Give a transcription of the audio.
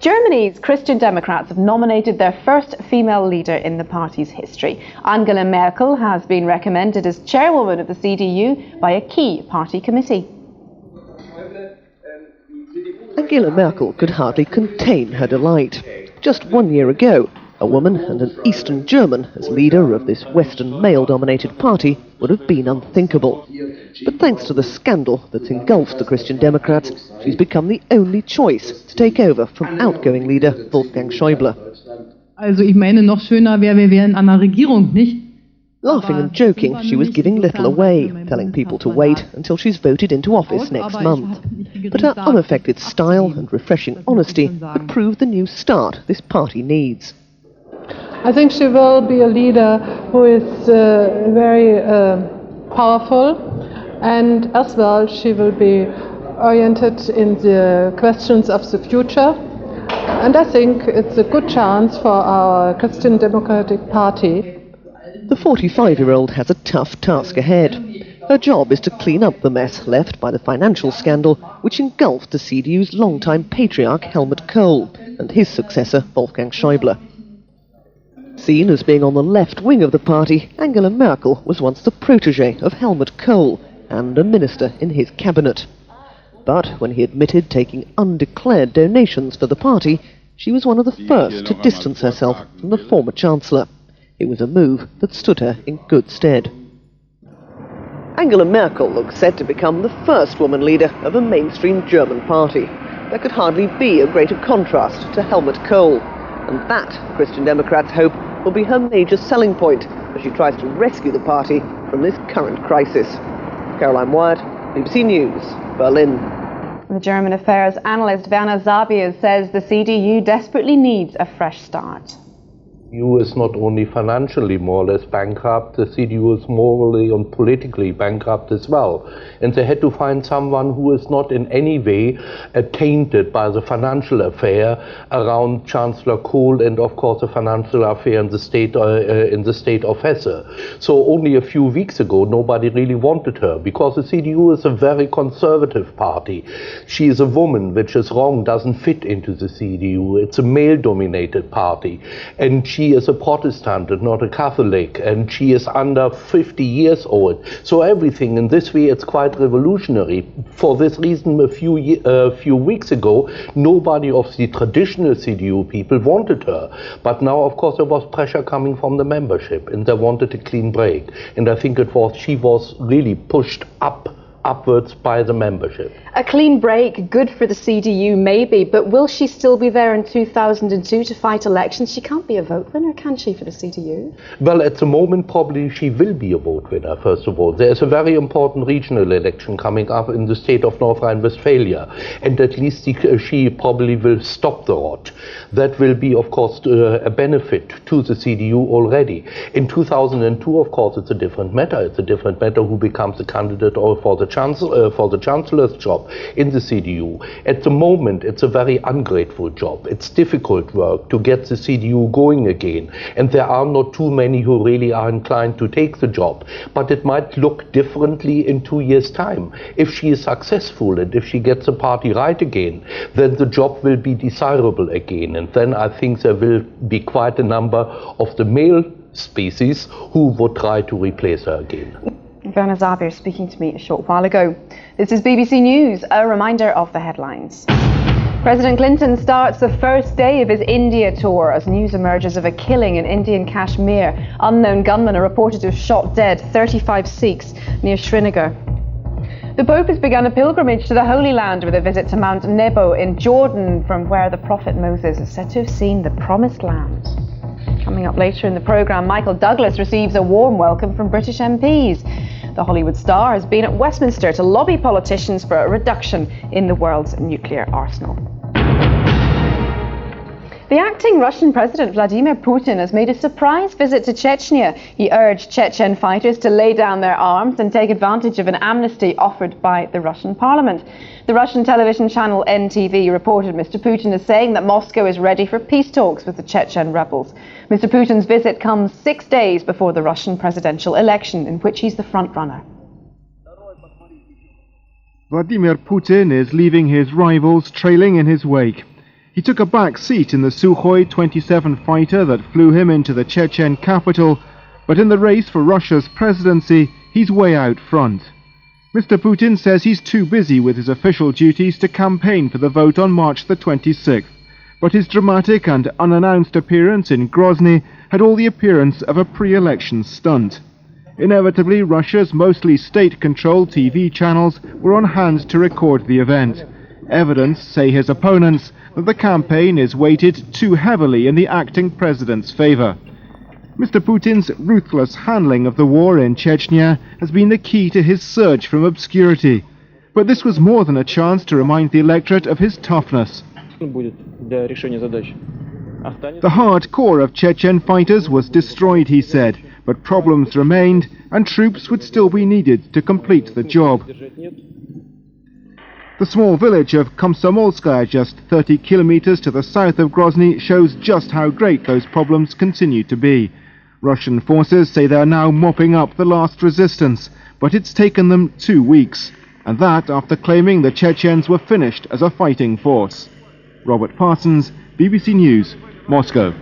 Germany's Christian Democrats have nominated their first female leader in the party's history. Angela Merkel has been recommended as chairwoman of the CDU by a key party committee. Angela Merkel could hardly contain her delight. Just 1 year ago, a woman and an Eastern German as leader of this Western male-dominated party would have been unthinkable. But thanks to the scandal that's engulfed the Christian Democrats, she's become the only choice to take over from outgoing leader Wolfgang Schäuble. Also ich meine, noch schöner wäre, wir wären an der Regierung, nicht? Laughing and joking, she was giving little away, telling people to wait until she's voted into office next month. But her unaffected style and refreshing honesty would prove the new start this party needs. I think she will be a leader who is very powerful, and as well she will be oriented in the questions of the future. And I think it's a good chance for our Christian Democratic Party. The 45-year-old has a tough task ahead. Her job is to clean up the mess left by the financial scandal which engulfed the CDU's longtime patriarch Helmut Kohl and his successor Wolfgang Schäuble. Seen as being on the left wing of the party, Angela Merkel was once the protégé of Helmut Kohl and a minister in his cabinet. But when he admitted taking undeclared donations for the party, she was one of the first to distance herself from the former chancellor. It was a move that stood her in good stead. Angela Merkel looks set to become the first woman leader of a mainstream German party. There could hardly be a greater contrast to Helmut Kohl. And that, Christian Democrats hope, will be her major selling point as she tries to rescue the party from this current crisis. Caroline Wyatt, BBC News, Berlin. The German affairs analyst Werner Sabier says the CDU desperately needs a fresh start. The CDU is not only financially more or less bankrupt, the CDU is morally and politically bankrupt as well. And they had to find someone who is not in any way tainted by the financial affair around Chancellor Kohl and of course the financial affair in the state of Hesse. So only a few weeks ago nobody really wanted her because the CDU is a very conservative party. She is a woman, which is wrong, doesn't fit into the CDU. It's a male-dominated party. And she is a Protestant and not a Catholic, and she is under 50 years old. So everything in this way, it's quite revolutionary. For this reason, a few weeks ago, nobody of the traditional CDU people wanted her. But now, of course, there was pressure coming from the membership, and they wanted a clean break. And I think she was really pushed upwards by the membership. A clean break, good for the CDU maybe, but will she still be there in 2002 to fight elections? She can't be a vote winner, can she, for the CDU? Well, at the moment probably she will be a vote winner, first of all. There's a very important regional election coming up in the state of North Rhine-Westphalia, and at least she probably will stop the rot. That will be, of course, a benefit to the CDU already. In 2002, of course, it's a different matter. It's a different matter who becomes the candidate for the Chancellor's job in the CDU. At the moment, it's a very ungrateful job. It's difficult work to get the CDU going again, and there are not too many who really are inclined to take the job. But it might look differently in 2 years' time. If she is successful and if she gets the party right again, then the job will be desirable again. And then I think there will be quite a number of the male species who would try to replace her again. Werner Sabier speaking to me a short while ago. This is BBC News, a reminder of the headlines. President Clinton starts the first day of his India tour as news emerges of a killing in Indian Kashmir. Unknown gunmen are reported to have shot dead 35 Sikhs near Srinagar. The Pope has begun a pilgrimage to the Holy Land with a visit to Mount Nebo in Jordan, from where the prophet Moses is said to have seen the Promised Land. Coming up later in the programme, Michael Douglas receives a warm welcome from British MPs. The Hollywood star has been at Westminster to lobby politicians for a reduction in the world's nuclear arsenal. The acting Russian President Vladimir Putin has made a surprise visit to Chechnya. He urged Chechen fighters to lay down their arms and take advantage of an amnesty offered by the Russian parliament. The Russian television channel NTV reported Mr. Putin as saying that Moscow is ready for peace talks with the Chechen rebels. Mr. Putin's visit comes 6 days before the Russian presidential election, in which he's the front-runner. Vladimir Putin is leaving his rivals trailing in his wake. He took a back seat in the Sukhoi 27 fighter that flew him into the Chechen capital, but in the race for Russia's presidency, he's way out front. Mr. Putin says he's too busy with his official duties to campaign for the vote on March the 26th, but his dramatic and unannounced appearance in Grozny had all the appearance of a pre-election stunt. Inevitably, Russia's mostly state-controlled TV channels were on hand to record the event. Evidence, say his opponents, that the campaign is weighted too heavily in the acting president's favor. Mr. Putin's ruthless handling of the war in Chechnya has been the key to his surge from obscurity. But this was more than a chance to remind the electorate of his toughness. The hard core of Chechen fighters was destroyed, he said, but problems remained and troops would still be needed to complete the job. The small village of Komsomolskaya, just 30 kilometers to the south of Grozny, shows just how great those problems continue to be. Russian forces say they are now mopping up the last resistance, but it's taken them 2 weeks, and that after claiming the Chechens were finished as a fighting force. Robert Parsons, BBC News, Moscow.